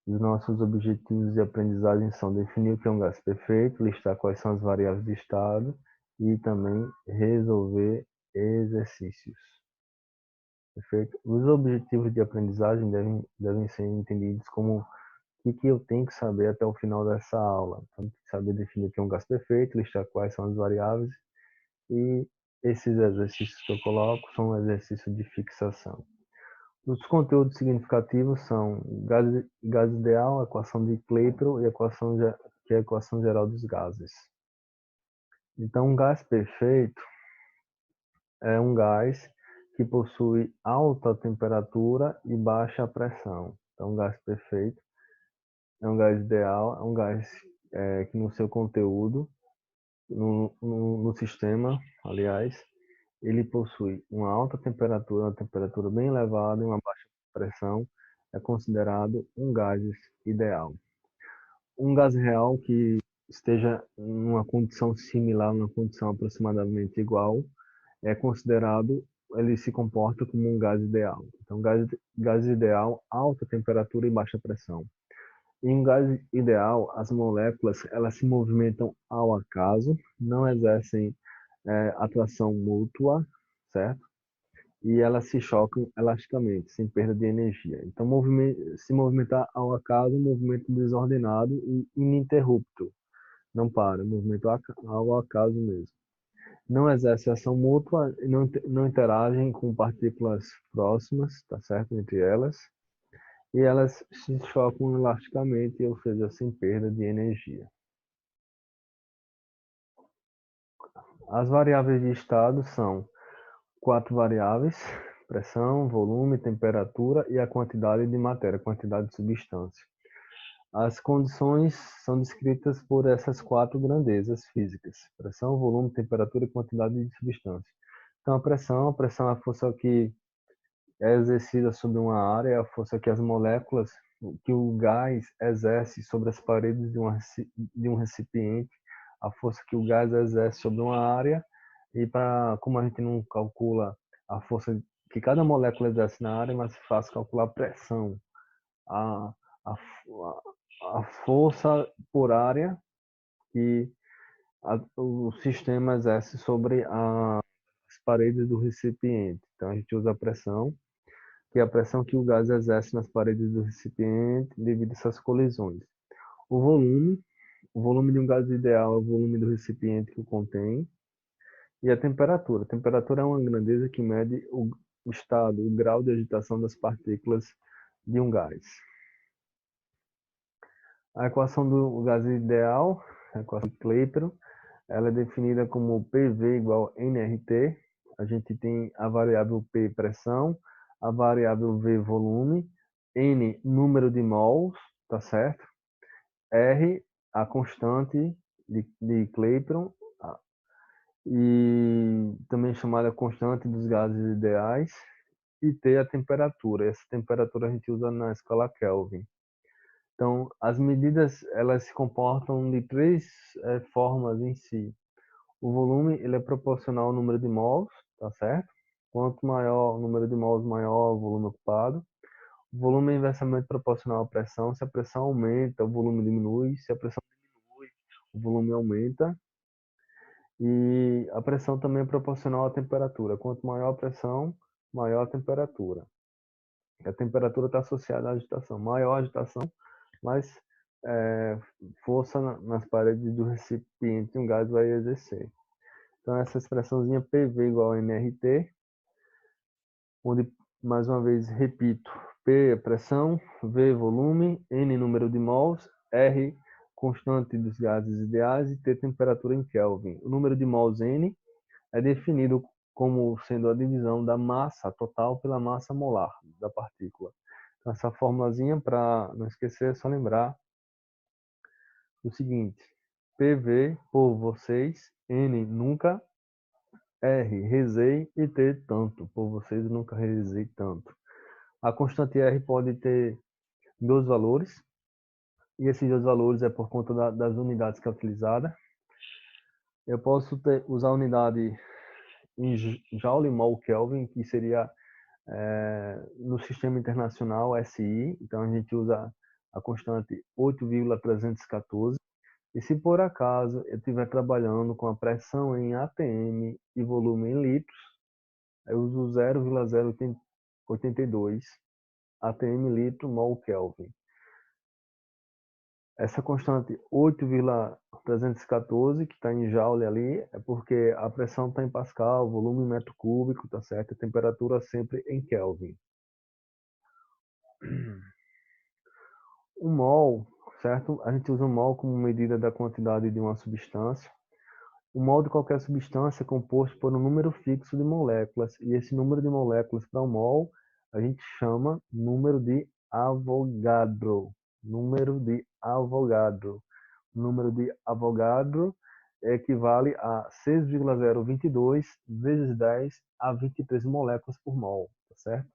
Os nossos objetivos de aprendizagem são definir o que é um gás perfeito, listar quais são as variáveis de estado e também resolver exercícios. Perfeito? Os objetivos de aprendizagem devem ser entendidos como o que eu tenho que saber até o final dessa aula. Então, saber definir o que é um gás perfeito, listar quais são as variáveis e esses exercícios que eu coloco são exercícios de fixação. Os conteúdos significativos são gás ideal, equação de Clapeyron e que é a equação geral dos gases. Então, um gás perfeito é um gás que possui alta temperatura e baixa pressão. Então, um gás perfeito é um gás ideal, é um gás que no seu conteúdo, no sistema, aliás, ele possui uma alta temperatura, uma temperatura bem elevada e uma baixa pressão, é considerado um gás ideal. Um gás real que esteja em uma condição similar, uma condição aproximadamente igual, é considerado, ele se comporta como um gás ideal. Então, gás ideal, alta temperatura e baixa pressão. Em um gás ideal, as moléculas elas se movimentam ao acaso, não exercem atração mútua, certo? E elas se chocam elasticamente, sem perda de energia. Então, se movimentar ao acaso, um movimento desordenado e ininterrupto. Não para, movimento ao acaso mesmo. Não exerce ação mútua e não interagem com partículas próximas, tá certo? Entre elas. E elas se chocam elasticamente, ou seja, sem perda de energia. As variáveis de estado são 4 variáveis: pressão, volume, temperatura e a quantidade de matéria, quantidade de substância. As condições são descritas por essas 4 grandezas físicas: pressão, volume, temperatura e quantidade de substância. Então, a pressão é a força que é exercida sobre uma área, é a força que as moléculas, que o gás exerce sobre as paredes de um recipiente, a força que o gás exerce sobre uma área, e como a gente não calcula a força que cada molécula exerce na área, mas faz calcular a pressão, a, a, a força por área que o sistema exerce sobre as paredes do recipiente. Então a gente usa a pressão, que é a pressão que o gás exerce nas paredes do recipiente devido a essas colisões. O volume de um gás ideal é o volume do recipiente que o contém, e a temperatura. A temperatura é uma grandeza que mede o estado, o grau de agitação das partículas de um gás. A equação do gás ideal, a equação de Clapeyron, ela é definida como PV igual a nRT. A gente tem a variável P, pressão, a variável V, volume, N, número de mols, tá certo? R, a constante de Clapeyron, e também chamada constante dos gases ideais, e T, a temperatura. Essa temperatura a gente usa na escala Kelvin. Então, as medidas elas se comportam de 3 formas em si. O volume ele é proporcional ao número de mols, tá certo? Quanto maior o número de mols, maior o volume ocupado. O volume é inversamente proporcional à pressão. Se a pressão aumenta, o volume diminui. Se a pressão diminui, o volume aumenta. E a pressão também é proporcional à temperatura. Quanto maior a pressão, maior a temperatura. A temperatura está associada à agitação. Maior a agitação, mais força nas paredes do recipiente um gás vai exercer. Então, essa expressãozinha PV igual a nRT, onde, mais uma vez, repito, P é pressão, V volume, N número de mols, R constante dos gases ideais e T temperatura em Kelvin. O número de mols N é definido como sendo a divisão da massa total pela massa molar da partícula. Então, essa formulazinha, para não esquecer, é só lembrar o seguinte: PV por vocês, N nunca, R rezei e T tanto, por vocês nunca rezei tanto. A constante R pode ter 2 valores, e esses 2 valores é por conta das unidades que é utilizada. Eu posso usar a unidade em Joule, mol, Kelvin, que seria no sistema internacional SI, então a gente usa a constante 8,314. E se por acaso eu estiver trabalhando com a pressão em atm e volume em litros, eu uso 0,082 atm litro mol Kelvin. Essa constante 8,314, que está em joule ali, é porque a pressão está em pascal, volume em metro cúbico, tá certo? A temperatura sempre em Kelvin. O mol, certo? A gente usa o mol como medida da quantidade de uma substância. O mol de qualquer substância é composto por um número fixo de moléculas, e esse número de moléculas para o mol a gente chama número de Avogadro. Número de Avogadro. O número de Avogadro equivale a 6,022 vezes 10 a 23 moléculas por mol, tá certo?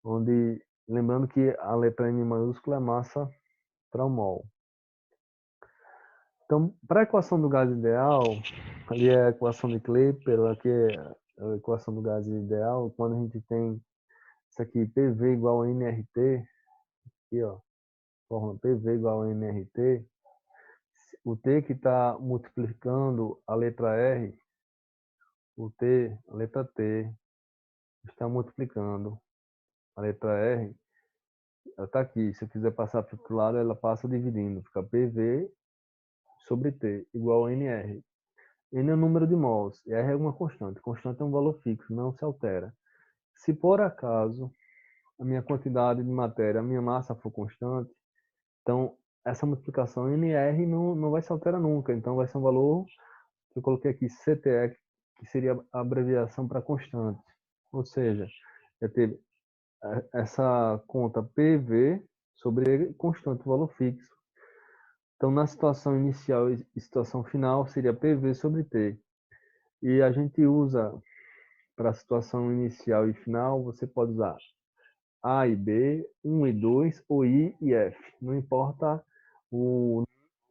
Onde, lembrando que a letra M maiúscula é massa para o mol. Então, para a equação do gás ideal, ali é a equação de Klepper, aqui é a equação do gás ideal, quando a gente tem isso aqui, PV igual a nRT, aqui ó, fórmula PV igual a nRT, o T que está multiplicando a letra R, o T, a letra T, está multiplicando a letra R, ela está aqui, se eu quiser passar para o outro lado, ela passa dividindo, fica PV sobre T igual a NR. N é o número de mols, e R é uma constante. Constante é um valor fixo, não se altera. Se por acaso a minha quantidade de matéria, a minha massa for constante, então essa multiplicação NR não vai se alterar nunca. Então vai ser um valor, que eu coloquei aqui CTE, que seria a abreviação para constante. Ou seja, eu ter essa conta PV sobre constante, valor fixo. Então na situação inicial e situação final seria PV sobre T. E a gente usa para a situação inicial e final, você pode usar A e B, 1 e 2, ou I e F. Não importa o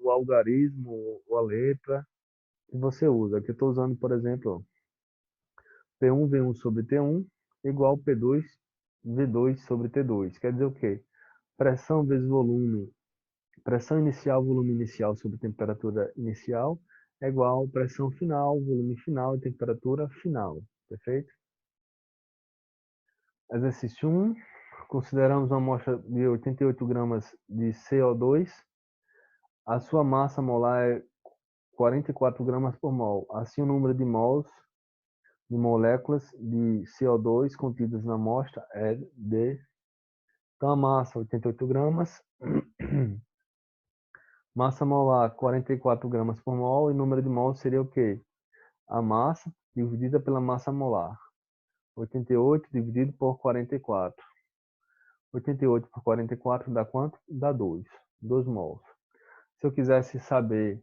algarismo ou a letra que você usa. Aqui eu estou usando, por exemplo, P1 V1 sobre T1 igual P2 V2 sobre T2. Quer dizer o quê? Pressão vezes volume, pressão inicial, volume inicial sobre temperatura inicial é igual pressão final, volume final e temperatura final. Perfeito? Exercício 1. Consideramos uma amostra de 88 gramas de CO2. A sua massa molar é 44 gramas por mol. Assim, o número de mols de moléculas de CO2 contidas na amostra é de... Então, a massa, 88 gramas. Massa molar, 44 gramas por mol. E número de mols seria o quê? A massa dividida pela massa molar. 88 dividido por 44. 88 por 44 dá quanto? Dá 2. 2 mols. Se eu quisesse saber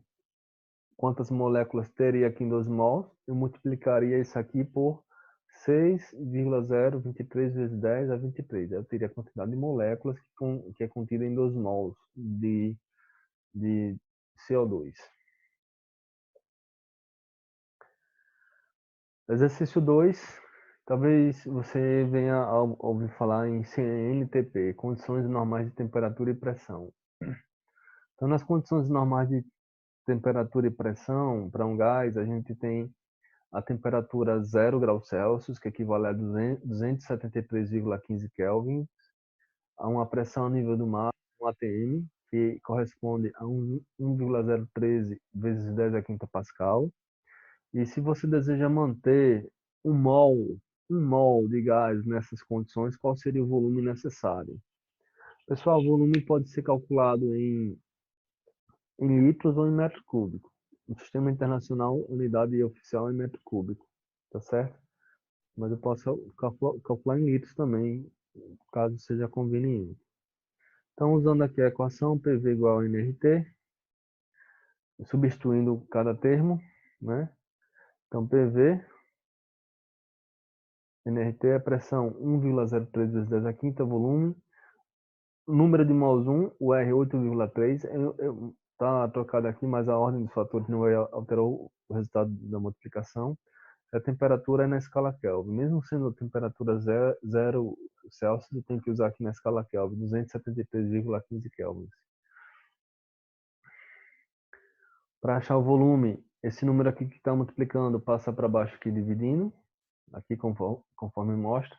quantas moléculas teria aqui em 2 mols, eu multiplicaria isso aqui por 6,023 vezes 10 a 23. Eu teria a quantidade de moléculas que é contida em 2 mols de CO2. Exercício 2. Talvez você venha a ouvir falar em CNTP, condições normais de temperatura e pressão. Então, nas condições normais de temperatura e pressão para um gás, a gente tem a temperatura 0 graus Celsius, que equivale a 273,15 Kelvin, a uma pressão a nível do mar, um atm, que corresponde a 1,013 vezes 10 a quinta pascal. E se você deseja manter um mol de gás nessas condições, qual seria o volume necessário? Pessoal, o volume pode ser calculado em litros ou em metro cúbico. No sistema internacional, unidade oficial é metro cúbico, tá certo? Mas eu posso calcular em litros também, caso seja conveniente. Então, usando aqui a equação PV igual a nRT, substituindo cada termo, né? Então, PV, nRT é pressão 1,03 vezes 10 a quinta, volume. Número de mols 1, o R 8,3. Está trocado aqui, mas a ordem dos fatores não alterou o resultado da multiplicação. A temperatura é na escala Kelvin. Mesmo sendo a temperatura 0 Celsius, eu tenho que usar aqui na escala Kelvin, 273,15 kelvins. Para achar o volume, esse número aqui que está multiplicando passa para baixo aqui dividindo, aqui conforme mostra.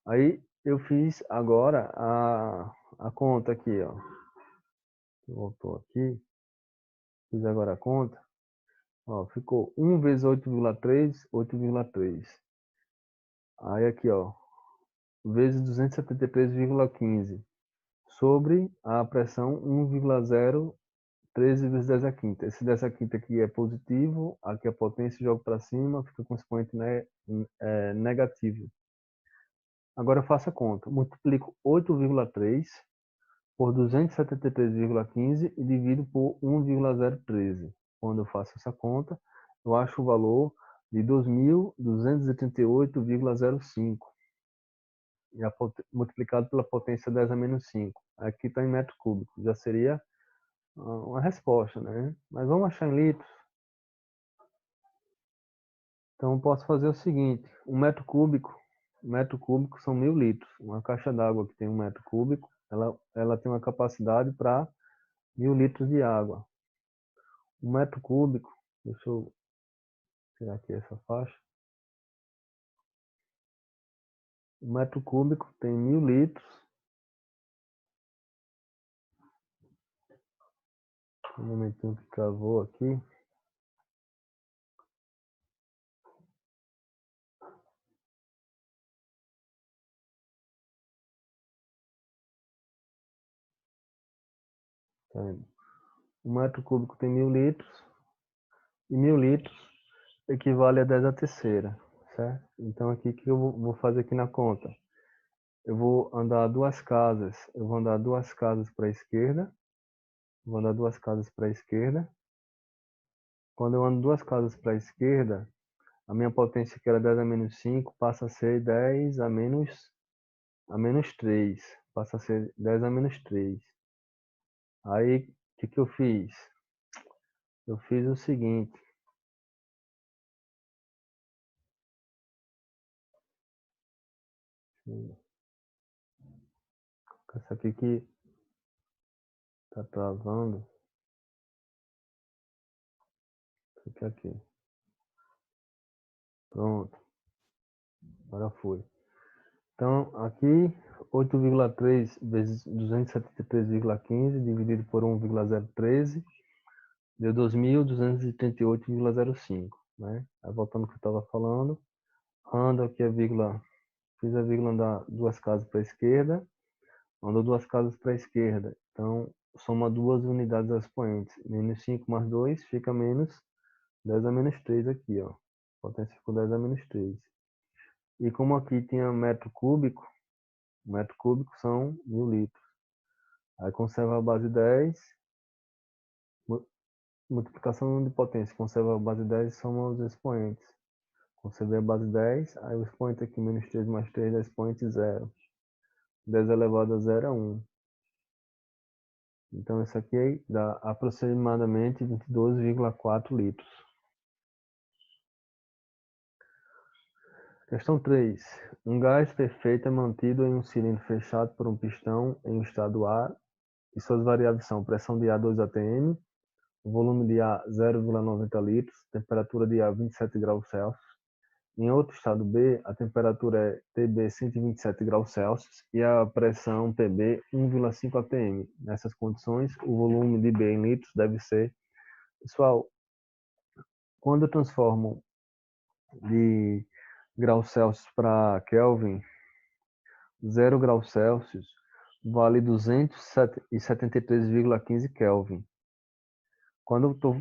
Aí eu fiz agora a conta aqui, ó. Voltou aqui. Fiz agora a conta. Ó, ficou 1 vezes 8,3, 8,3. Aí aqui, ó, vezes 273,15 sobre a pressão 1,013 vezes 10 a quinta. Esse 10 a quinta aqui é positivo, aqui a potência joga para cima, fica com expoente negativo. Agora eu faço a conta. Multiplico 8,3 por 273,15 e divido por 1,013. Quando eu faço essa conta, eu acho o valor de 2.238,05 e multiplicado pela potência 10 a menos 5. Aqui está em metro cúbico, já seria uma resposta, né? Mas vamos achar em litros. Então eu posso fazer o seguinte: um metro cúbico são 1.000 litros. Uma caixa d'água que tem 1 metro cúbico, ela tem uma capacidade para 1.000 litros de água. 1 metro cúbico, deixa eu tirar aqui essa faixa. 1 metro cúbico tem 1.000 litros. Um momentinho que travou aqui. Tá vendo? 1 metro cúbico tem 1.000 litros. E 1.000 litros equivale a 10 a terceira, certo? Então aqui que eu vou fazer aqui na conta. Eu vou andar 2 casas. Eu vou andar 2 casas para a esquerda. Vou andar 2 casas para a esquerda. Quando eu ando 2 casas para a esquerda, a minha potência que era 10 a menos 5 passa a ser 10 a menos 3. Passa a ser 10 a menos 3. Aí, o que eu fiz? Eu fiz o seguinte. Essa aqui que tá travando. Fica aqui. Pronto. Agora foi. Então, aqui, 8,3 vezes 273,15 dividido por 1,013 deu 2.238,05, né? Aí, voltando ao que eu estava falando, ando aqui a vírgula, fiz a vírgula andar 2 casas para a esquerda, andou 2 casas para a esquerda. Então, soma 2 unidades expoentes. Menos 5 mais 2 fica menos 10 a menos 3 aqui, ó. Potência ficou 10 a menos 3. E como aqui tinha metro cúbico são 1.000 litros. Aí conserva a base 10, multiplicação de potência, conserva a base 10 e soma os expoentes. Conservei a base 10, aí o expoente aqui, menos 3 mais 3 dá expoente 0. 10 elevado a 0 é 1. Então isso aqui dá aproximadamente 22,4 litros. Questão 3. Um gás perfeito é mantido em um cilindro fechado por um pistão em estado A e suas variáveis são pressão de ar 2 atm, volume de ar 0,90 litros, temperatura de ar 27 graus Celsius. Em outro estado B, a temperatura é TB 127 graus Celsius e a pressão PB 1,5 atm. Nessas condições, o volume de B em litros deve ser... Pessoal, quando eu transformo de graus Celsius para Kelvin, 0 graus Celsius vale 273,15 Kelvin. Quando eu estou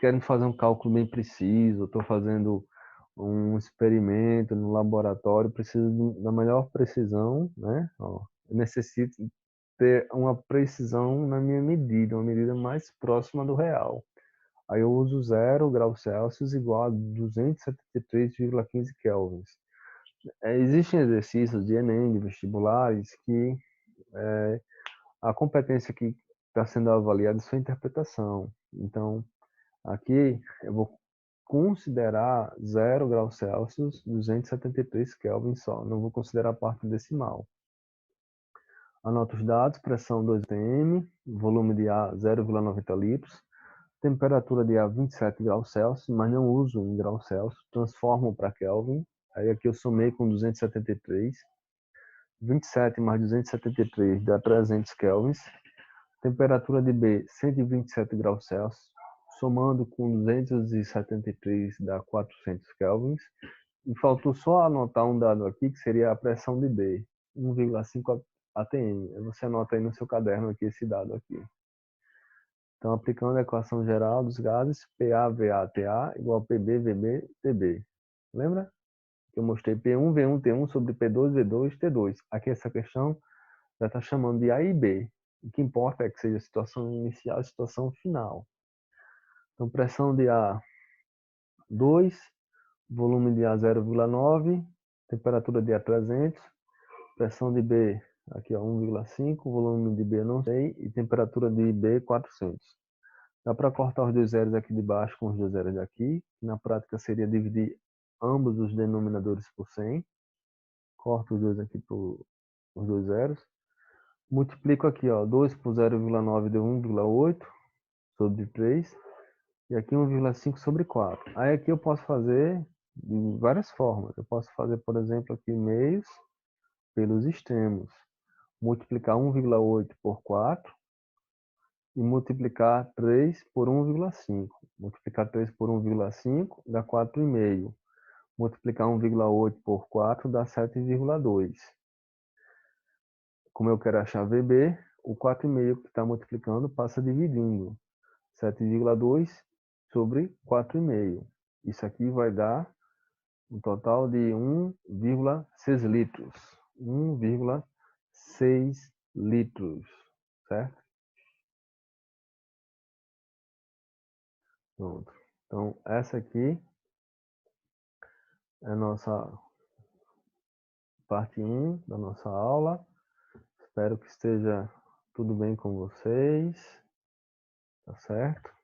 querendo fazer um cálculo bem preciso, estou fazendo um experimento no laboratório, preciso da melhor precisão, né? Ó, eu necessito ter uma precisão na minha medida, uma medida mais próxima do real. Aí eu uso 0 graus Celsius igual a 273,15 kelvins. Existem exercícios de Enem, de vestibulares, que a competência que está sendo avaliada é sua interpretação. Então, aqui eu vou considerar 0 graus Celsius, 273 Kelvin só. Não vou considerar a parte decimal. Anoto os dados: pressão 2 atm, volume de ar 0,90 litros, temperatura de ar 27 graus Celsius, mas não uso em graus Celsius, transformo para Kelvin. Aí aqui eu somei com 273. 27 mais 273 dá 300 kelvins. Temperatura de B, 127 graus Celsius. Somando com 273 dá 400 kelvins. E faltou só anotar um dado aqui, que seria a pressão de B, 1,5 atm. Você anota aí no seu caderno aqui esse dado aqui. Então, aplicando a equação geral dos gases, PaVaTA igual a PB, VB, TB. Lembra? Que eu mostrei P1, V1, T1 sobre P2, V2, T2. Aqui essa questão já está chamando de A e B. O que importa é que seja a situação inicial e a situação final. Então, pressão de ar 2, volume de ar 0,9, temperatura de ar 300, pressão de B aqui 1,5, volume de B não sei, e temperatura de B 400. Dá para cortar os dois zeros aqui de baixo com os dois zeros daqui. Na prática seria dividir ambos os denominadores por 100. Corto os dois aqui por os dois zeros. Multiplico aqui, ó, 2 por 0,9 deu 1,8 sobre 3. E aqui 1,5 sobre 4. Aí aqui eu posso fazer de várias formas. Eu posso fazer, por exemplo, aqui meios pelos extremos. Multiplicar 1,8 por 4 e multiplicar 3 por 1,5. Multiplicar 3 por 1,5 dá 4,5. Multiplicar 1,8 por 4 dá 7,2. Como eu quero achar VB, o 4,5 que está multiplicando passa dividindo. 7,2 sobre 4,5. Isso aqui vai dar um total de 1,6 litros. 1,6 litros, certo? Pronto. Então, essa aqui é a nossa parte 1 da nossa aula. Espero que esteja tudo bem com vocês. Tá certo?